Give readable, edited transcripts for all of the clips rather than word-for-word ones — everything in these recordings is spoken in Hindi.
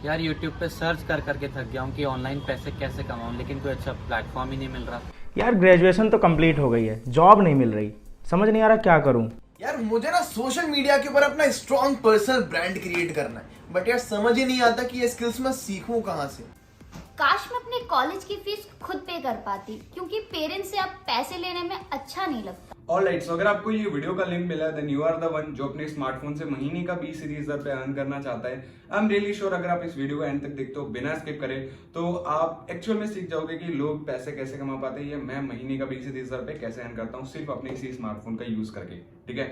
यार यूट्यूब पे सर्च कर करके थक गया हूँ कि ऑनलाइन पैसे कैसे कमाऊँ, लेकिन कोई अच्छा प्लेटफॉर्म ही नहीं मिल रहा। यार ग्रेजुएशन तो कंप्लीट हो गई है, जॉब नहीं मिल रही। समझ नहीं आ रहा क्या करूं। यार मुझे ना सोशल मीडिया के ऊपर अपना स्ट्रॉन्ग पर्सनल ब्रांड क्रिएट करना है, बट यार समझ ही नहीं आता कि ये स्किल्स मैं सीखूं कहाँ से। काश मैं अपने कॉलेज की फीस खुद पे कर पाती, क्योंकि पेरेंट्स से अब पैसे लेने में अच्छा नहीं लगता। ऑलराइट, सो अगर आपको ये वीडियो का लिंक मिला है then you are the one जो अपने स्मार्टफोन से महीने का 20 रुपए अर्न करना चाहता है। आई एम रियली श्योर अगर आप इस वीडियो को एंड तक देखते हो बिना स्किप करे तो आप एक्चुअल में सीख जाओगे कि लोग पैसे कैसे कमा पाते हैं। मैं महीने का 20 रुपए कैसे अर्न करता हूँ सिर्फ अपने इसी स्मार्टफोन का यूज करके। ठीक है,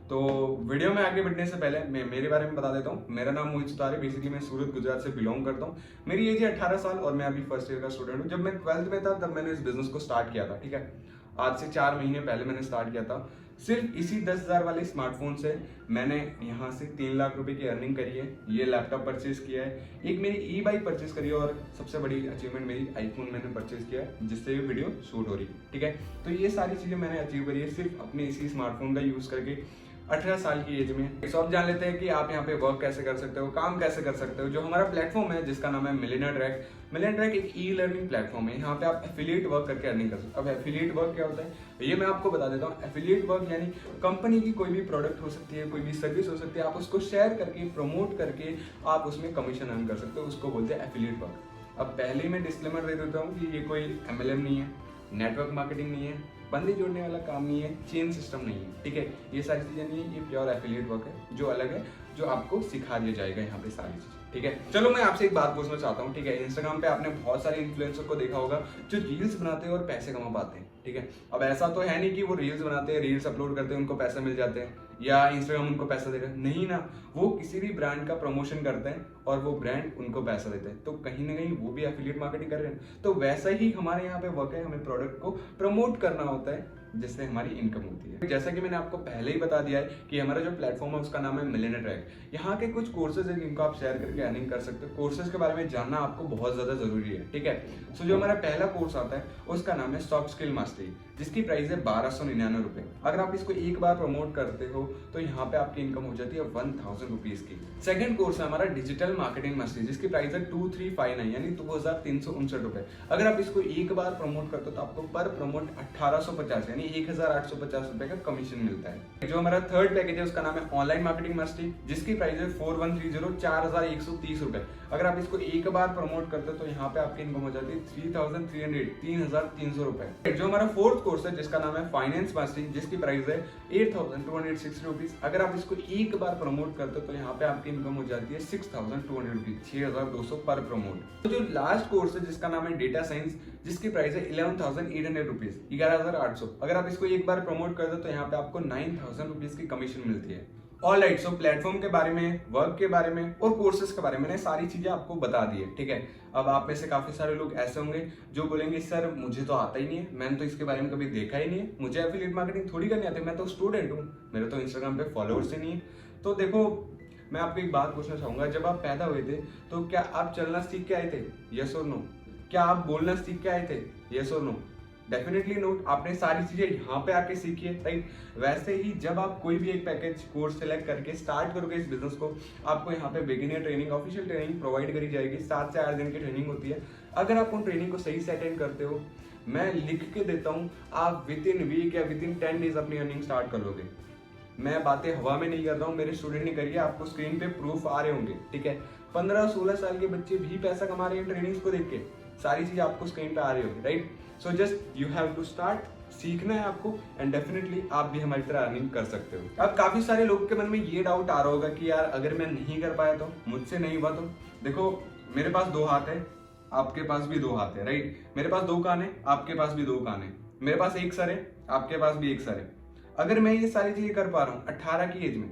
तो वीडियो में आगे बढ़ने से पहले मैं मेरे बारे में बता देता हूँ। मेरा नाम मोहित सुतार है। बेसिकली मैं सूरत गुजरात से बिलोंग करता हूँ। मेरी एज है 18 साल और मैं अभी फर्स्ट ईयर का स्टूडेंट हूँ। जब मैं 12th में था तब मैंने इस बिजनेस को स्टार्ट किया था। ठीक है, आज से 4 महीने पहले मैंने स्टार्ट किया था। सिर्फ इसी 10,000 वाले स्मार्टफोन से मैंने यहाँ से 3 लाख रुपए की अर्निंग करी है। ये लैपटॉप परचेज किया है, एक मेरी ई बाइक परचेज करी है और सबसे बड़ी अचीवमेंट मेरी आईफोन मैंने परचेज किया है जिससे ये वीडियो शूट हो रही है। ठीक है, तो ये सारी चीजें मैंने अचीव करी है सिर्फ अपने इसी स्मार्टफोन का यूज करके 18 साल की एज में। तो अब जान लेते हैं कि आप यहाँ पे वर्क कैसे कर सकते हो, काम कैसे कर सकते हो। जो हमारा प्लेटफॉर्म है जिसका नाम है मिलियनेयर ट्रैक। मिलियनेयर ट्रैक एक ई लर्निंग प्लेटफॉर्म है। यहाँ पे आप एफिलिएट वर्क करके अर्निंग कर सकते हो। अब एफिलिएट वर्क क्या होता है ये मैं आपको बता देता हूँ। एफिलिएट वर्क यानी कंपनी की कोई भी प्रोडक्ट हो सकती है, कोई भी सर्विस हो सकती है, आप उसको शेयर करके प्रमोट करके आप उसमें कमीशन अर्न कर सकते हो। उसको बोलते हैं एफिलिएट वर्क। अब पहले ही मैं डिस्क्लेमर दे देता हूँ कि ये कोई एमएलएम नहीं है, नेटवर्क मार्केटिंग नहीं है, बंदे जोड़ने वाला काम नहीं है, चेन सिस्टम नहीं है। ठीक है, ये सारी चीजें नहीं है, ये प्योर एफिलिएट वर्क है जो अलग है, जो आपको सिखा दिया जाएगा यहाँ पे सारी चीजें। ठीक है, चलो मैं आपसे एक बात पूछना चाहता हूँ। ठीक है, इंस्टाग्राम पे आपने बहुत सारे इन्फ्लुएंसर को देखा होगा जो रील्स बनाते हैं और पैसे कमा पाते हैं। ठीक है, अब ऐसा तो है नहीं कि वो रील्स बनाते हैं, रील्स अपलोड करते हैं, उनको पैसे मिल जाते हैं या इंस्टाग्राम उनको पैसा देगा। नहीं ना, वो किसी भी ब्रांड का प्रमोशन करते हैं और वो ब्रांड उनको पैसा देते हैं, तो कहीं ना कहीं वो भी एफिलिएट मार्केटिंग कर रहे हैं। तो वैसा ही हमारे यहाँ पे वर्क है, हमें प्रोडक्ट को प्रमोट करना होता है जिससे हमारी इनकम होती है। जैसा कि मैंने आपको पहले ही बता दिया है कि हमारा जो प्लेटफॉर्म है उसका नाम है मिलियनेयर ट्रैक। यहाँ के कुछ कोर्सेज हैं जिनको आप शेयर करके अर्निंग कर सकते हो। कोर्सेज के बारे में जानना आपको बहुत ज्यादा जरूरी है। ठीक है, सो जो हमारा पहला कोर्स आता है उसका नाम है सॉफ्ट स्किल मास्टरी, जिसकी प्राइस है 1299 रुपए। अगर आप इसको एक बार प्रमोट करते हो तो यहाँ पे आपकी इनकम हो जाती है 1000 रुपीज की। सेकंड कोर्स है हमारा डिजिटल मार्केटिंग मास्टरी, जिसकी प्राइस है 2359 यानी 2359 रुपए। अगर आप इसको एक बार प्रमोट करते हो तो आपको पर प्रमोट 1850 यानी 1850 रुपए का कमीशन मिलता है। जो हमारा थर्ड पैकेज है उसका नाम है ऑनलाइन मार्केटिंग मास्टरी, जिसकी प्राइस है 4130 4130 रुपए। अगर आप इसको एक बार प्रमोट करते हो तो यहाँ पे आपकी इनकम हो जाती है 3300 रुपए। जो हमारा फोर्थ कोर्स है जिसका नाम है फाइनेंस मास्टरी, जिसकी प्राइस है 8260 रुपीज। अगर आप इसको एक बार प्रमोट करते हो तो यहाँ पे आपकी इनकम हो जाती है 6200 रुपीज, 6200 पर प्रमोट। तो जो लास्ट कोर्स है जिसका नाम है डेटा साइंस, जिसकी प्राइस है 11800 रुपीज, 11800। अगर आप इसको एक बार प्रमोट करते हो तो यहाँ पे आपको 9000 रुपीज की कमीशन मिलती है। ऑलराइट, सो प्लेटफॉर्म के बारे में, वर्क के बारे में और कोर्सेज के बारे में मैंने सारी चीजें आपको बता दी है। ठीक है, अब आप में से काफी सारे लोग ऐसे होंगे जो बोलेंगे सर मुझे तो आता ही नहीं है, मैंने तो इसके बारे में कभी देखा ही नहीं है, मुझे एफिलिएट मार्केटिंग थोड़ी करनी आती है, मैं तो स्टूडेंट हूँ, मेरे तो इंस्टाग्राम पे फॉलोअर्स ही नहीं है। तो देखो, मैं आपको एक बात पूछना चाहूंगा, जब आप पैदा हुए थे तो क्या आप चलना सीख के आए थे? यस और नो। क्या आप बोलना सीख के आए थे? यस और नो। डेफिनेटली नोट, आपने सारी चीजें यहाँ पे आके सीखी है, राइट। वैसे ही जब आप कोई भी एक पैकेज कोर्स सेलेक्ट करके स्टार्ट करोगे इस बिजनेस को, आपको यहाँ पे beginner training, official training provide करी जाएगी। 7 से 8 दिन की ट्रेनिंग होती है। अगर आप उन ट्रेनिंग को सही से अटेंड करते हो, मैं लिख के देता हूँ, आप विद इन वीक या विद इन 10 डेज अपनी अर्निंग स्टार्ट कर लोगे। मैं बातें हवा में नहीं कर रहा हूँ, मेरे स्टूडेंट ने करी है, आपको स्क्रीन पे प्रूफ आ रहे होंगे। ठीक है, 15-16 साल के बच्चे भी पैसा कमा रहे हैं ट्रेनिंग्स को देख के, सारी चीजें आपको स्क्रीन पे आ रही होगी, right. So just you have to start, सीखना है आपको एंड डेफिनेटली आप भी हमारी तरह अर्निंग कर सकते हो। अब काफी सारे लोगों के मन में ये डाउट आ रहा होगा कि यार अगर मैं नहीं कर पाया तो, मुझसे नहीं हुआ तो। देखो, मेरे पास 2 हाथ है, आपके पास भी 2 हाथ है, राइट। मेरे पास 2 कान है, आपके पास भी 2 कान है। मेरे पास 1 सर है, आपके पास भी 1 सर है। अगर मैं ये सारी चीजें कर पा रहा हूँ 18 की एज में,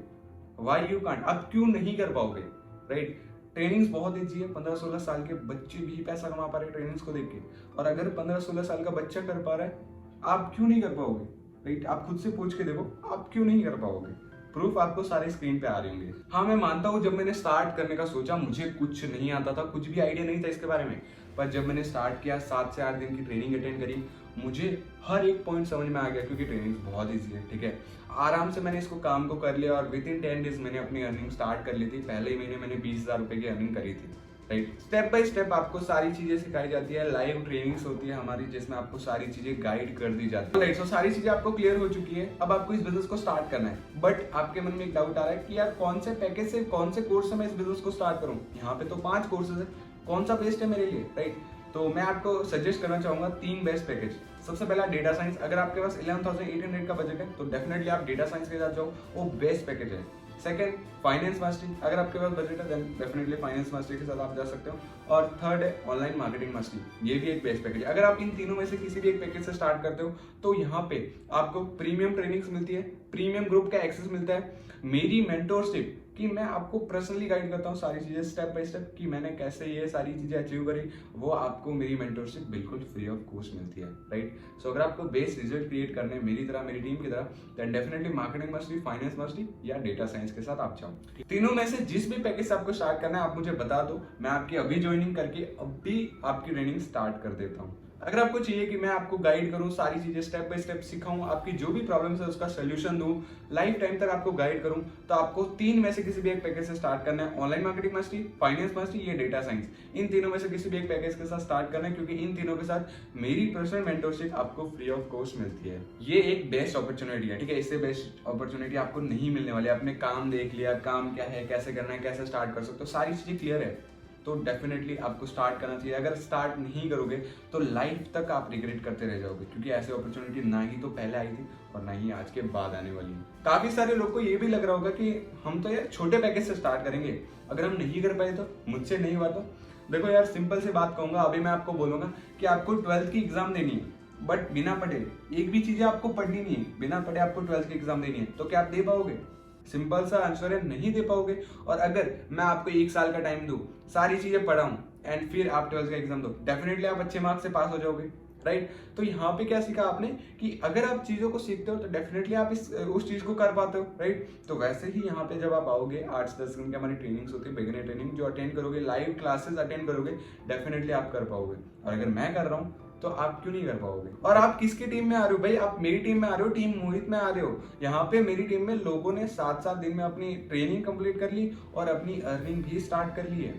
वाई यू कांट? आप क्यों नहीं कर पाओगे, राइट। ट्रेनिंग्स बहुत ईजी है, 15-16 साल के बच्चे भी पैसा कमा पा रहे हैं ट्रेनिंग्स को देख के। और अगर 15-16 साल का बच्चा कर पा रहा है, आप क्यों नहीं कर पाओगे, राइट। आप खुद से पूछ के देखो, आप क्यों नहीं कर पाओगे। प्रूफ आपको सारे स्क्रीन पे आ रहे होंगे। हाँ, मैं मानता हूँ जब मैंने स्टार्ट करने का सोचा मुझे कुछ नहीं आता था, कुछ भी आइडिया नहीं था इसके बारे में, पर जब मैंने स्टार्ट किया, 7 से 8 दिन की ट्रेनिंग अटेंड करी, मुझे हर एक पॉइंट समझ में आ गया, क्योंकि ट्रेनिंग बहुत ईजी है। ठीक है, आराम से मैंने इसको काम को कर लिया और विद इन 10 डेज मैंने अपनी अर्निंग स्टार्ट कर ली थी। पहले ही महीने मैंने 20,000 रुपए की अर्निंग करी थी, राइट। स्टेप बाय स्टेप आपको सारी चीजें सिखाई जाती है, लाइव ट्रेनिंग्स होती है हमारी जिसमें आपको सारी चीजें गाइड कर दी जाती है। राइट, सो सारी चीजें आपको क्लियर हो चुकी है, अब आपको इस बिजनेस को स्टार्ट करना है। बट आपके मन में एक डाउट आ रहा है कि यार कौन से पैकेज से, कौन से कोर्स से मैं इस बिजनेस को स्टार्ट करूं? यहाँ पे तो 5 कोर्सेज है, कौन सा बेस्ट है मेरे लिए? राइट, तो मैं आपको सजेस्ट करना चाहूंगा 3 बेस्ट पैकेज। सबसे पहला डेटा साइंस, अगर आपके पास 11,800 का बजट है तो डेफिनेटली आप डेटा साइंस के साथ जाओ, वो बेस्ट पैकेज है। सेकंड, फाइनेंस मास्टरी, अगर आपके पास बजट है देन डेफिनेटली फाइनेंस मास्टरी के साथ आप जा सकते हो। और थर्ड है ऑनलाइन मार्केटिंग मास्टरी, ये भी एक बेस्ट पैकेज है। अगर आप इन तीनों में से किसी भी एक पैकेज से स्टार्ट करते हो तो यहाँ पे आपको प्रीमियम ट्रेनिंग्स मिलती है, प्रीमियम ग्रुप का एक्सेस मिलता है, मेरी मेंटोरशिप कि मैं आपको पर्सनली गाइड करता हूँ सारी चीजें स्टेप बाय स्टेप कि मैंने कैसे ये सारी चीजें अचीव करी, वो आपको मेरी मेंटोरशिप बिल्कुल फ्री ऑफ कॉस्ट मिलती है। राइट, सो अगर आपको बेस्ट रिजल्ट क्रिएट करने मेरी तरह, मेरी टीम की तरह, then definitely marketing mastery, finance mastery या डेटा साइंस के साथ आप जाओ। तीनों में से जिस भी पैकेज से आपको स्टार्ट करना है आप मुझे बता दो, मैं आपकी अभी ज्वाइनिंग करके अभी आपकी ट्रेनिंग स्टार्ट कर देता हूँ। अगर आपको चाहिए कि मैं आपको गाइड करूं, सारी चीजें स्टेप बाय स्टेप सिखाऊं, आपकी जो भी प्रॉब्लम्स है उसका सोल्यूशन दूं, लाइफ टाइम तक आपको गाइड करूं, तो आपको 3 में से किसी भी एक पैकेज से स्टार्ट करना है। Online marketing mastery, finance mastery या डेटा साइंस, इन तीनों में से किसी भी एक पैकेज के साथ स्टार्ट करना है, क्योंकि इन तीनों के साथ मेरी पर्सनल मेंटरशिप आपको फ्री ऑफ कॉस्ट मिलती है। ये एक बेस्ट अपॉर्चुनिटी है, ठीक है, इससे बेस्ट अपॉर्चुनिटी आपको नहीं मिलने वाली। आपने काम देख लिया, काम क्या है, कैसे करना है, कैसे स्टार्ट कर सकते हो, सारी चीजें क्लियर है, तो डेफिनेटली आपको स्टार्ट करना चाहिए। अगर स्टार्ट नहीं करोगे तो लाइफ तक आप रिग्रेट करते रह जाओगे, क्योंकि ऐसी अपॉर्चुनिटी ना ही तो पहले आई थी और ना ही आज के बाद आने वाली है। काफी सारे लोग को ये भी लग रहा होगा कि हम तो यार छोटे पैकेज से स्टार्ट करेंगे, अगर हम नहीं कर पाए तो, मुझसे नहीं हुआ तो। देखो यार, सिंपल सी बात कहूंगा, अभी मैं आपको बोलूंगा कि आपको 12th की एग्जाम देनी है, बट बिना पढ़े एक भी चीजें आपको पढ़नी नहीं है, बिना पढ़े आपको 12th की एग्जाम देनी है, तो क्या आप दे पाओगे? सिंपल सा आंसर है, नहीं दे पाओगे। और अगर मैं आपको 1 साल का टाइम दूं, सारी चीजें पढ़ाऊं एंड फिर आप 12th का एग्जाम दो, डेफिनेटली आप अच्छे मार्क्स से पास हो जाओगे। राइट, तो यहाँ पे क्या सीखा आपने कि अगर आप चीजों को सीखते हो तो डेफिनेटली आप उस चीज को कर पाते हो। राइट, तो वैसे ही यहाँ पे जब आप आओगे, 8 से 10 दिन की हमारी ट्रेनिंग्स होती है, बिगिनर ट्रेनिंग, जो अटेंड करोगे, लाइव क्लासेस अटेंड करोगे, डेफिनेटली आप कर पाओगे। और अगर मैं कर रहा हूँ तो आप क्यों नहीं कर पाओगे? और आप किसकी टीम में आ रहे हो भाई? आप मेरी टीम में आ रहे हो, टीम मोहित में आ रहे हो। यहाँ पे मेरी टीम में लोगों ने 7-7 दिन में अपनी ट्रेनिंग कंप्लीट कर ली और अपनी अर्निंग भी स्टार्ट कर ली है।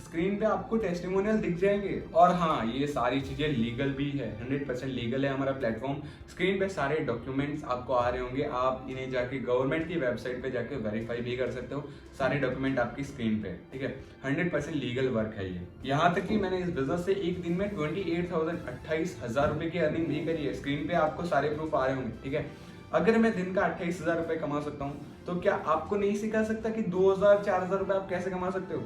स्क्रीन पे आपको टेस्टिमोनियल दिख जाएंगे। और हाँ, ये सारी चीजें लीगल भी है, 100% लीगल है हमारा प्लेटफॉर्म। स्क्रीन पे सारे डॉक्यूमेंट्स आपको आ रहे होंगे, आप इन्हें जाके गवर्नमेंट की वेबसाइट पे जाके वेरीफाई भी कर सकते हो। सारे डॉक्यूमेंट आपकी स्क्रीन पे, ठीक है, 100% लीगल वर्क है ये। यहाँ तक कि मैंने इस बिजनेस से एक दिन में 28,000 रुपए की अर्निंग भी करी है। स्क्रीन पे आपको सारे प्रूफ आ रहे होंगे, ठीक है। अगर मैं दिन का 28,000 रुपए कमा सकता हूँ तो क्या आपको नहीं सिखा सकता कि 2,000-4,000 रुपए आप कैसे कमा सकते हो?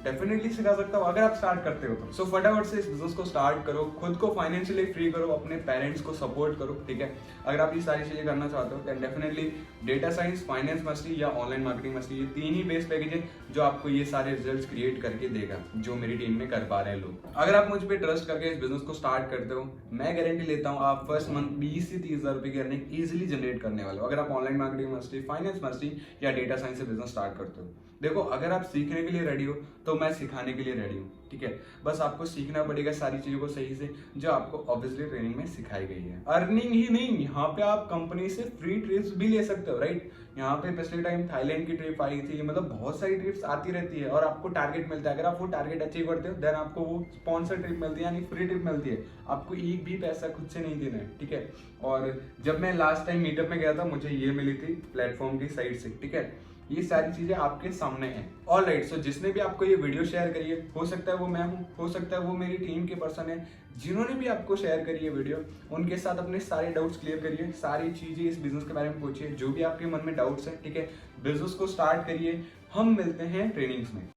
डेफिनेटली सिखा सकता हूँ, अगर आप स्टार्ट करते हो तो। सो फटाफट से इस बिजनेस को स्टार्ट करो, खुद को फाइनेंशियली फ्री करो, अपने पेरेंट्स को सपोर्ट करो, ठीक है। अगर आप ये सारी चीजें करना चाहते हो then definitely data science, finance mastery या ऑनलाइन मार्केटिंग मास्टरी, ये 3 ही बेस्ट पैकेज है जो आपको ये सारे रिजल्ट्स क्रिएट करके देगा, जो मेरी टीम में कर पा रहे हैं लोग। अगर आप मुझ पर ट्रस्ट करके इस बिजनेस को स्टार्ट करते हो, मैं गारंटी लेता हूँ आप फर्स्ट मंथ 20 से 30,000 रुपए की अर्निंग इजिली जनरेट करने वाले हो, अगर आप online marketing mastery, finance mastery या डेटा साइंस से बिजनेस स्टार्ट करते हो। देखो, अगर आप सीखने के लिए रेडी हो तो मैं सिखाने के लिए रेडी हूँ, ठीक है। बस आपको सीखना पड़ेगा सारी चीजों को सही से, जो आपको ऑब्वियसली ट्रेनिंग में सिखाई गई है। अर्निंग ही नहीं, यहाँ पे आप कंपनी से फ्री ट्रिप्स भी ले सकते हो। राइट, यहाँ पे पिछले टाइम थाईलैंड की ट्रिप आई थी, मतलब बहुत सारी ट्रिप्स आती रहती है और आपको टारगेट मिलता है। अगर आप वो टारगेट अचीव करते हो देन आपको वो स्पॉन्सर ट्रिप मिलती है, यानी फ्री ट्रिप मिलती है। आपको एक भी पैसा खुद से नहीं देना है, ठीक है। और जब मैं लास्ट टाइम मीटअप में गया था, मुझे ये मिली थी प्लेटफॉर्म की साइड से, ठीक है। ये सारी चीजें आपके सामने हैं। ऑलराइट, सो जिसने भी आपको ये वीडियो शेयर करी है, हो सकता है वो मैं हूँ, हो सकता है वो मेरी टीम के पर्सन है, जिन्होंने भी आपको शेयर करी है वीडियो, उनके साथ अपने सारे डाउट्स क्लियर करिए, सारी चीजें इस बिजनेस के बारे में पूछिए, जो भी आपके मन में डाउट्स है, ठीक है। बिजनेस को स्टार्ट करिए, हम मिलते हैं ट्रेनिंग्स में।